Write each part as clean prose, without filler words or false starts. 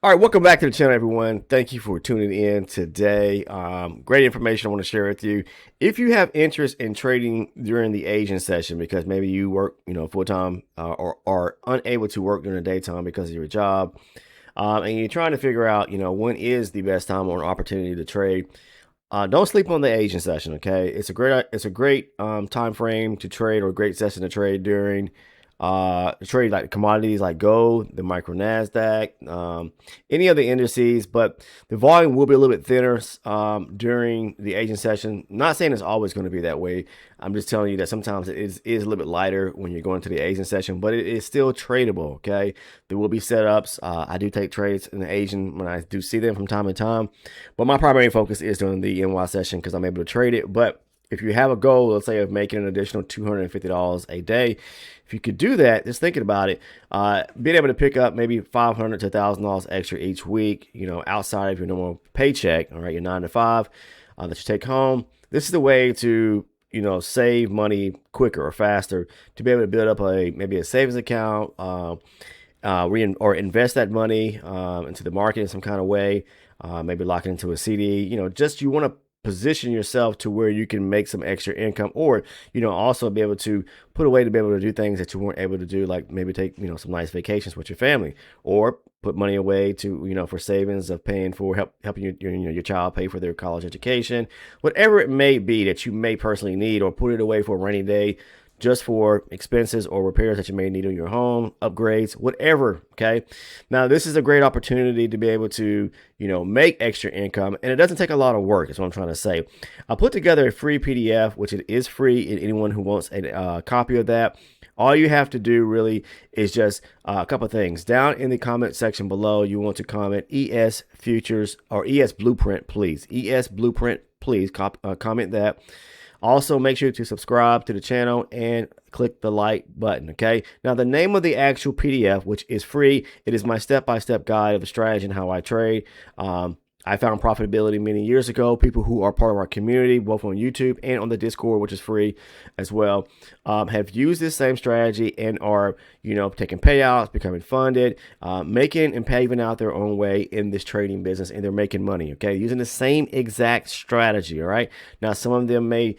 All right, welcome back to the channel, everyone. Thank you for tuning in today. Great information I want to share with you. If you have interest in trading during the Asian session, because maybe you work, full time or are unable to work during the daytime because of your job, and you're trying to figure out, when is the best time or opportunity to trade. Don't sleep on the Asian session. Okay, it's a great time frame to trade, or a great session to trade during. Trade like commodities like gold, the micro Nasdaq, any of the indices, but the volume will be a little bit thinner during the Asian session. Not saying it's always going to be that way. I'm just telling you that sometimes it is a little bit lighter when you're going to the Asian session, but it is still tradable. Okay, there will be setups. I do take trades in the Asian when I do see them from time to time, but my primary focus is during the NY session because I'm able to trade it. But if you have a goal, let's say of making an additional $250 a day, if you could do that, just thinking about it, being able to pick up maybe $500 to $1,000 extra each week, outside of your normal paycheck, all right, your 9 to 5 that you take home. This is the way to save money quicker or faster, to be able to build up maybe a savings account, or invest that money into the market in some kind of way, maybe lock it into a CD. Just you want to position yourself to where you can make some extra income, or also be able to put away to be able to do things that you weren't able to do, like maybe take some nice vacations with your family, or put money away to for savings of paying for helping your child pay for their college education, whatever it may be that you may personally need, or put it away for a rainy day, just for expenses or repairs that you may need in your home, upgrades, whatever. Okay. Now, this is a great opportunity to be able to, make extra income, and it doesn't take a lot of work, is what I'm trying to say. I put together a free PDF, which it is free, and anyone who wants a copy of that, all you have to do really is just a couple of things. Down in the comment section below, you want to comment ES Futures or ES Blueprint, please. ES Blueprint, please comment that. Also, make sure to subscribe to the channel and click the like button. Okay. Now, the name of the actual PDF, which is free, it is my step-by-step guide of the strategy and how I trade. I found profitability many years ago. People who are part of our community, both on YouTube and on the Discord, which is free as well, have used this same strategy and are, taking payouts, becoming funded, making and paving out their own way in this trading business, and they're making money. Okay, using the same exact strategy. All right. Now, some of them may,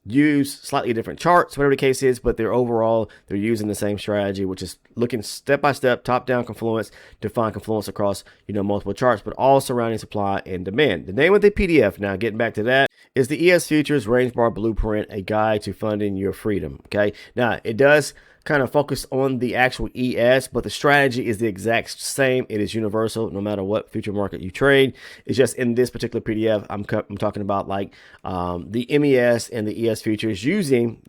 use slightly different charts, whatever the case is, but they're using the same strategy, which is looking step by step, top down confluence to find confluence across, multiple charts, but all surrounding supply and demand. The name of the PDF, now getting back to that, is the ES Futures Range Bar Blueprint, a guide to funding your freedom. Okay. Now, it does kind of focus on the actual ES, but the strategy is the exact same. It is universal no matter what future market you trade. It's just in this particular PDF, I'm talking about like the MES and the ES futures, using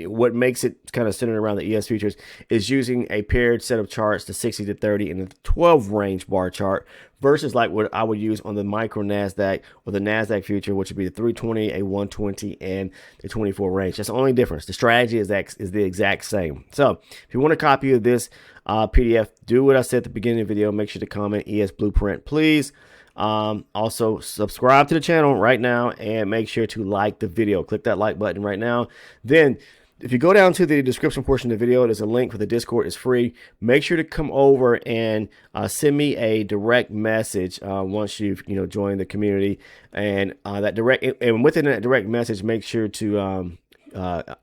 what makes it kind of centered around the ES futures is using a paired set of charts, the 60 to 30 and the 12 range bar chart, versus like what I would use on the micro Nasdaq or the Nasdaq future, which would be the 320, a 120, and the 24 range. That's the only difference. The strategy is the exact same. So if you want a copy of this PDF, do what I said at the beginning of the video. Make sure to comment ES Blueprint, please. Also subscribe to the channel right now, and make sure to like the video. Click that like button right now. Then if you go down to the description portion of the video, there's a link for the Discord. It's free. Make sure to come over and send me a direct message once you've joined the community, and within that direct message, make sure to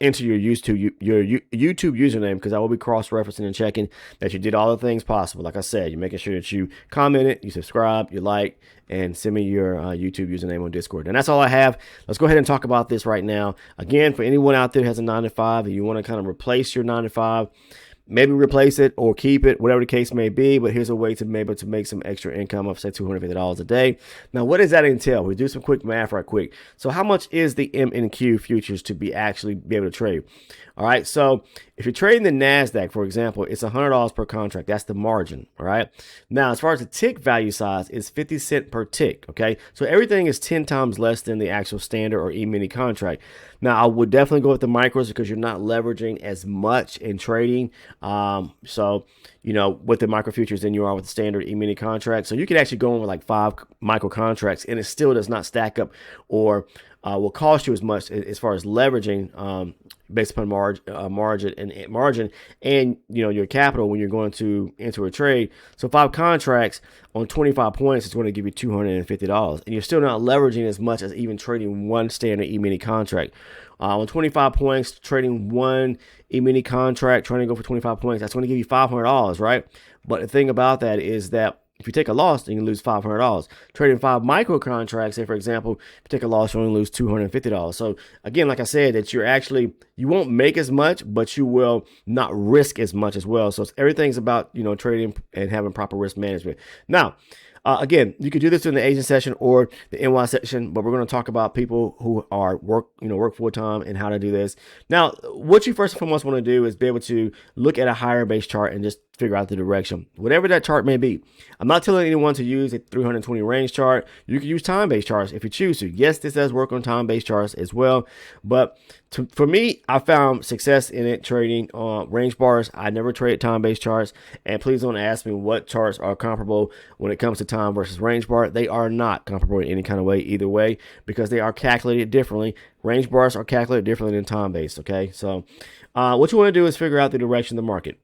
enter your YouTube username, because I will be cross-referencing and checking that you did all the things possible. Like I said, you're making sure that you commented, you subscribe, you like, and send me your YouTube username on Discord. And that's all I have. Let's go ahead and talk about this right now. Again, for anyone out there who has a 9 to 5 and you want to kind of replace your 9 to 5, maybe replace it or keep it, whatever the case may be. But here's a way to be able to make some extra income of, say, $250 a day. Now, what does that entail? We do some quick math right quick. So how much is the MNQ futures to be able to trade? All right. So if you're trading the Nasdaq, for example, it's $100 per contract. That's the margin. All right. Now, as far as the tick value size, it's 50 cents per tick. Okay. So everything is 10 times less than the actual standard or E-mini contract. Now, I would definitely go with the micros because you're not leveraging as much in trading. With the micro futures than you are with the standard E-mini contract. So you could actually go in with like 5 micro contracts, and it still does not stack up or will cost you as much as far as leveraging based upon margin and your capital when you're going to enter a trade. So 5 contracts on 25 points is going to give you $250, and you're still not leveraging as much as even trading one standard E-mini contract. On 25 points, trading one E-mini contract, trying to go for 25 points, that's going to give you $500, right? But the thing about that is that if you take a loss, then you lose $500. Trading 5 micro contracts, say for example, if you take a loss, you only lose $250. So again, like I said, that you won't make as much, but you will not risk as much as well. So everything's about trading and having proper risk management. Now, again, you could do this in the agent session or the NY session, but we're going to talk about people who are work full time and how to do this. Now, what you first and foremost want to do is be able to look at a higher base chart and just figure out the direction, whatever that chart may be. I'm not telling anyone to use a 320 range chart. You can use time-based charts if you choose to. Yes, this does work on time-based charts as well, but for me, I found success in it trading on range bars. I never trade time-based charts, and please don't ask me what charts are comparable when it comes to time versus range bar. They are not comparable in any kind of way either way because they are calculated differently. Range bars are calculated differently than time-based, okay? So what you want to do is figure out the direction of the market.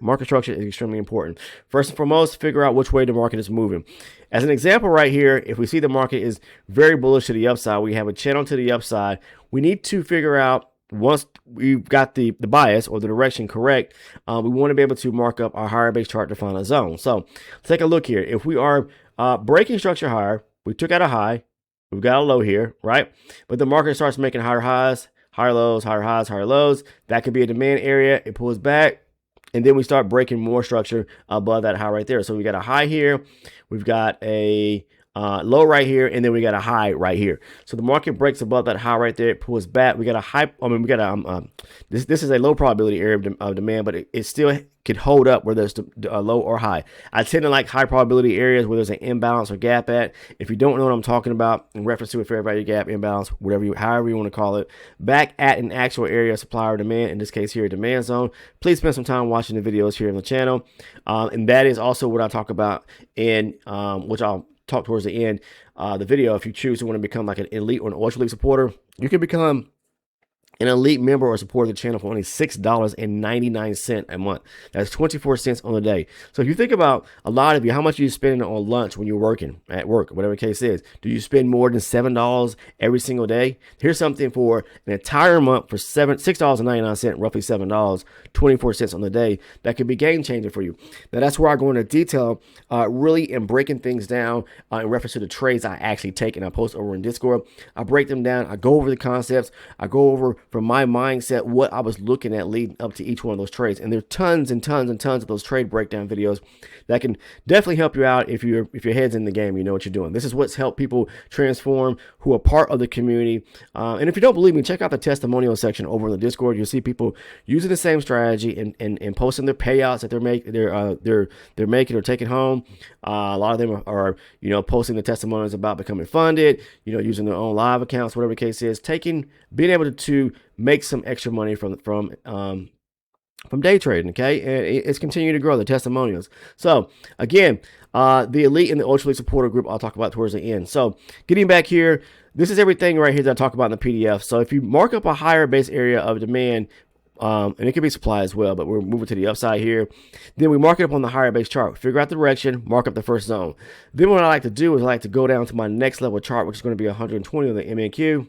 Market structure is extremely important. First and foremost, figure out which way the market is moving. As an example right here, if we see the market is very bullish to the upside, we have a channel to the upside, we need to figure out, once we've got the bias or the direction correct, we want to be able to mark up our higher base chart to find a zone. So let's take a look here. If we are breaking structure higher, we took out a high, we've got a low here, right? But the market starts making higher highs, higher lows, higher highs, higher lows. That could be a demand area. It pulls back, and then we start breaking more structure above that high right there. So we got a high here, we've got a low right here, and then we got a high right here. So the market breaks above that high right there, it pulls back. We got a high. This is a low probability area of demand, but it still could hold up where there's a low or high. I tend to like high probability areas where there's an imbalance or gap at. If you don't know what I'm talking about, in reference to a fair value gap, imbalance, however you want to call it, back at an actual area of supply or demand, in this case here, a demand zone, please spend some time watching the videos here on the channel. And that is also what I talk about in, which I'll talk towards the end the video. If you choose to want to become like an elite or an ultra elite supporter, you can become an elite member or supporter of the channel for only $6.99 a month. That's 24 cents on the day. So if you think about a lot of you, how much are you spending on lunch when you're working at work, whatever the case is? Do you spend more than $7 every single day? Here's something for an entire month for $6.99, roughly $7, 24 cents on the day. That could be game changing for you. Now that's where I go into detail, really in breaking things down in reference to the trades I actually take, and I post over in Discord. I break them down. I go over the concepts. I go over from my mindset what I was looking at leading up to each one of those trades. And there's tons and tons and tons of those trade breakdown videos that can definitely help you out if your head's in the game, you know what you're doing. This is what's helped people transform who are part of the community. And if you don't believe me, check out the testimonial section over in the Discord. You'll see people using the same strategy and posting their payouts that they're making or taking home. A lot of them are posting the testimonials about becoming funded, using their own live accounts, whatever the case is, being able to make some extra money from day trading, okay? And it's continuing to grow, the testimonials. So again, the elite and the ultra elite supporter group I'll talk about towards the end. So getting back here, this is everything right here that I talk about in the PDF. So if you mark up a higher base area of demand, and it could be supply as well, but we're moving to the upside here. Then we mark it up on the higher base chart, figure out the direction, mark up the first zone. Then what I like to do is I like to go down to my next level chart, which is going to be 120 on the MNQ,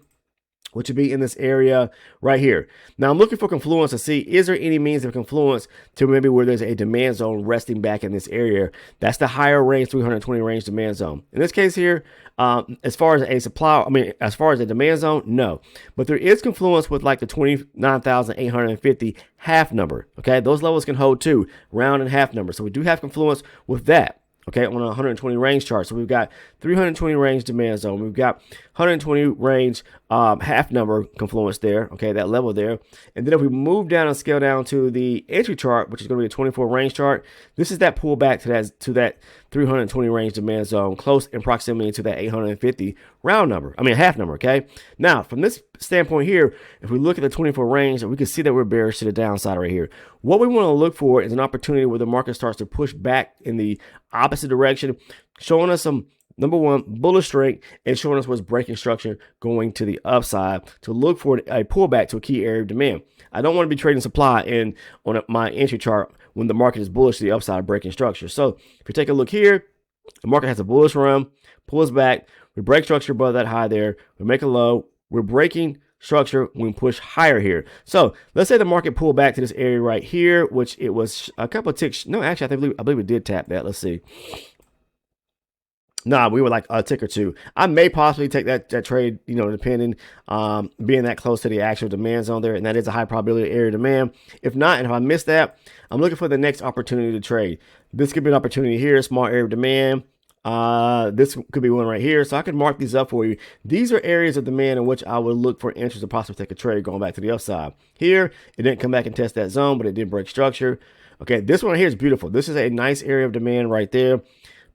which would be in this area right here. Now I'm looking for confluence to see, is there any means of confluence to maybe where there's a demand zone resting back in this area? That's the higher range, 320 range demand zone. In this case here, as far as a supply, as far as a demand zone, no. But there is confluence with like the 29,850 half number, okay? Those levels can hold too, round and half number. So we do have confluence with that. Okay, on a 120 range chart. So we've got 320 range demand zone. We've got 120 range half number confluence there. Okay, that level there. And then if we move down and scale down to the entry chart, which is going to be a 24 range chart, this is that pullback to that 320 range demand zone, close in proximity to that 850 round number. Half number. Okay. Now from this standpoint here, if we look at the 24 range, we can see that we're bearish to the downside right here. What we want to look for is an opportunity where the market starts to push back in the opposite direction, showing us some Number one, bullish strength and showing us what's breaking structure going to the upside to look for a pullback to a key area of demand. I don't want to be trading supply in on my entry chart when the market is bullish to the upside breaking structure. So if you take a look here, the market has a bullish run, pulls back, we break structure above that high there, we make a low, we're breaking structure when we push higher here. So let's say the market pulled back to this area right here, which it was a couple of ticks. No, actually, I believe it did tap that. Let's see. Nah, we were like a tick or two. I may possibly take that trade, depending, being that close to the actual demand zone there, and that is a high probability area of demand. If not, and if I miss that, I'm looking for the next opportunity to trade. This could be an opportunity here, small area of demand. This could be one right here, so I can mark these up for you. These are areas of demand in which I would look for interest to possibly take a trade going back to the upside. Here, it didn't come back and test that zone, but it did break structure. Okay, this one right here is beautiful. This is a nice area of demand right there.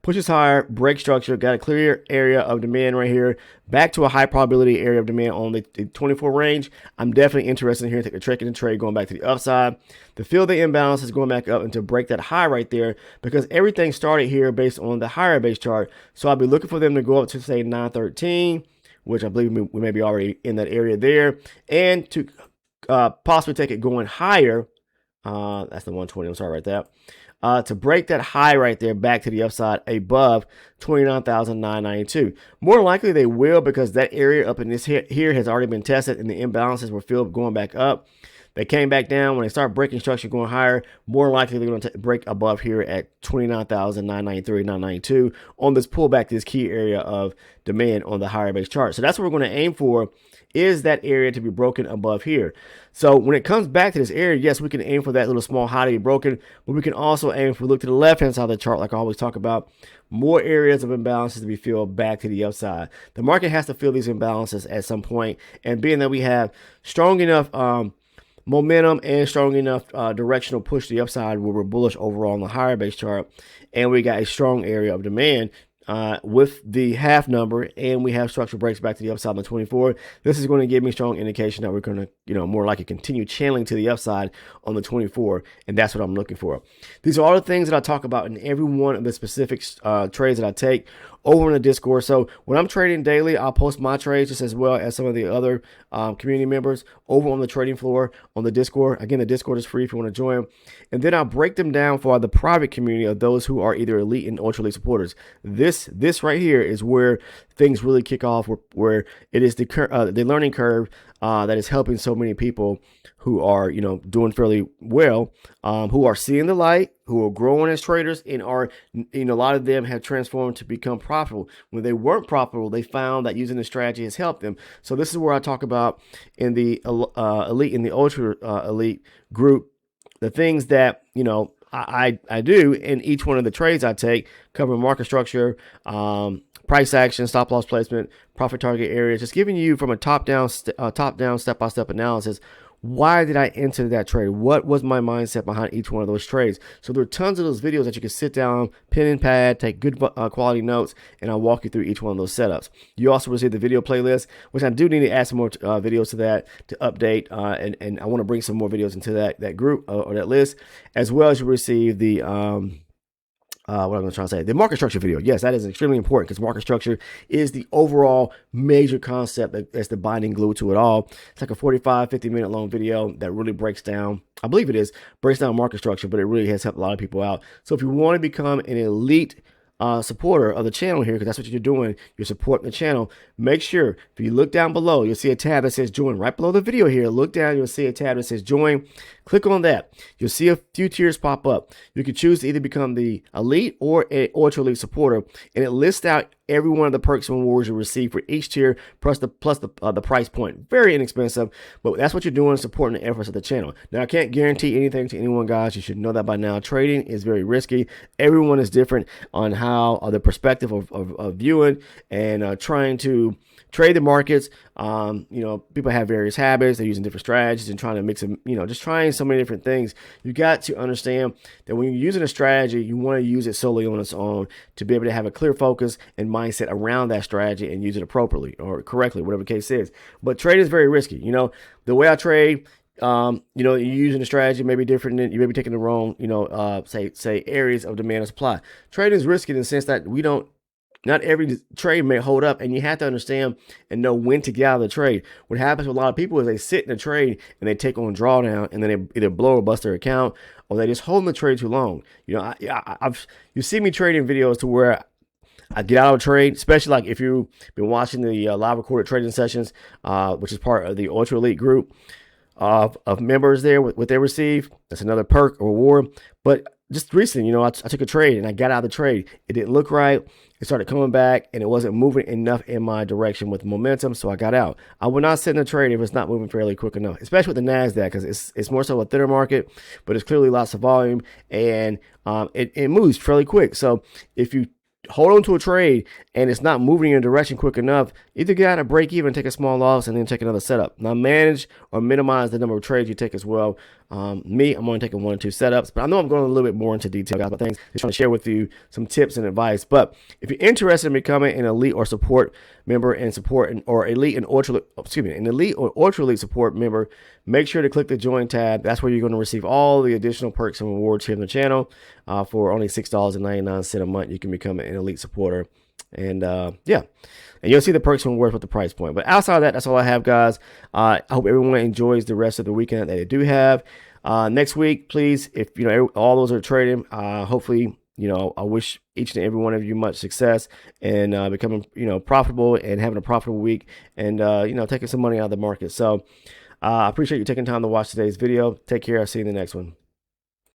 Pushes higher, break structure, got a clear area of demand right here. Back to a high probability area of demand on the 24 range. I'm definitely interested in here to take a trick in the trade going back to the upside. To fill the imbalance is going back up and to break that high right there because everything started here based on the higher base chart. So I'll be looking for them to go up to say 913, which I believe we may be already in that area there, and to possibly take it going higher. That's the 120. I'm sorry about that. To break that high right there back to the upside above 29,992. More likely they will because that area up in this here has already been tested and the imbalances were filled going back up. They came back down. When they start breaking structure going higher, more likely they're going to break above here at 29,993, 992 on this pullback, this key area of demand on the higher base chart. So that's what we're going to aim for, is that area to be broken above here. So when it comes back to this area, yes, we can aim for that little small high to be broken, but we can also aim, if we look to the left-hand side of the chart, like I always talk about, more areas of imbalances to be filled back to the upside. The market has to fill these imbalances at some point, and being that we have strong enough momentum and strong enough directional push to the upside where we're bullish overall on the higher base chart, and we got a strong area of demand with the half number, and we have structural breaks back to the upside on the 24. This is going to give me strong indication that we're going to, more likely continue channeling to the upside on the 24, and that's what I'm looking for. These are all the things that I talk about in every one of the specific trades that I take over in the Discord. So when I'm trading daily, I'll post my trades just as well as some of the other community members over on the trading floor on the Discord. Again, the Discord is free if you want to join. And then I'll break them down for the private community of those who are either elite and ultra elite supporters. This right here is where things really kick off, where it is the learning curve that is helping so many people who are, doing fairly well, who are seeing the light, who are growing as traders, and are, a lot of them have transformed to become profitable. When they weren't profitable, they found that using the strategy has helped them. So this is where I talk about in the elite and the ultra elite group, the things that, I do in each one of the trades I take, covering market structure, price action, stop loss placement, profit target areas, just giving you from a top-down, step-by-step analysis. Why did I enter that trade? What was my mindset behind each one of those trades? So there are tons of those videos that you can sit down, pen and pad, take good quality notes, and I'll walk you through each one of those setups. You also receive the video playlist, which I do need to add some more videos to that to update, and I want to bring some more videos into that group or that list, as well as you receive the what I'm trying to say, the market structure video. Yes, that is extremely important because market structure is the overall major concept that's the binding glue to it all. It's like a 45, 50-minute long video that really breaks down, I believe it is, breaks down market structure, but it really has helped a lot of people out. So if you want to become an elite supporter of the channel here, because that's what you're doing, you're supporting the channel, make sure, if you look down below, you'll see a tab that says join. Right below the video here, look down, you'll see a tab that says join. Click on that. You'll see a few tiers pop up. You can choose to either become the elite or an ultra elite supporter, and it lists out every one of the perks and rewards you receive for each tier, plus the price point. Very inexpensive, but that's what you're doing, supporting the efforts of the channel. Now, I can't guarantee anything to anyone, guys. You should know that by now. Trading is very risky. Everyone is different on how the perspective of viewing and trying to trade the markets. People have various habits. They're using different strategies and trying to mix them, just trying so many different things. You got to understand that when you're using a strategy, you want to use it solely on its own to be able to have a clear focus and mindset around that strategy and use it appropriately or correctly, whatever the case is. But trading is very risky. The way I trade, you're using a strategy may be different than you may be taking the wrong, say areas of demand and supply. Trading is risky in the sense that we don't Not every trade may hold up, and you have to understand and know when to get out of the trade. What happens with a lot of people is they sit in a trade and they take on drawdown, and then they either blow or bust their account, or they just hold the trade too long. You see me trading videos to where I get out of a trade, especially like if you've been watching the live recorded trading sessions, which is part of the Ultra Elite group of members there, what they receive. That's another perk or reward. But just recently, I took a trade and I got out of the trade. It didn't look right. It started coming back and it wasn't moving enough in my direction with momentum, so I got out. I would not sit in a trade if it's not moving fairly quick enough, especially with the NASDAQ, because it's more so a thinner market, but it's clearly lots of volume, and it moves fairly quick. So if you hold on to a trade and it's not moving in a direction quick enough, either get out of break even, take a small loss, and then take another setup. Now, manage or minimize the number of trades you take as well. I'm only taking 1 or 2 setups, but I know I'm going a little bit more into detail, guys, about things. Just trying to share with you some tips and advice. But if you're interested in becoming an elite or support member and or elite and ultra elite support member, make sure to click the join tab. That's where you're going to receive all the additional perks and rewards here on the channel. For only $6.99 a month, you can become an elite supporter. And and you'll see the perks and rewards with the price point. But outside of that, that's all I have, guys. I hope everyone enjoys the rest of the weekend that they do have. Next week, please, if all those are trading, hopefully, I wish each and every one of you much success and becoming profitable and having a profitable week, and taking some money out of the market. So I appreciate you taking time to watch today's video. Take care. I'll see you in the next one.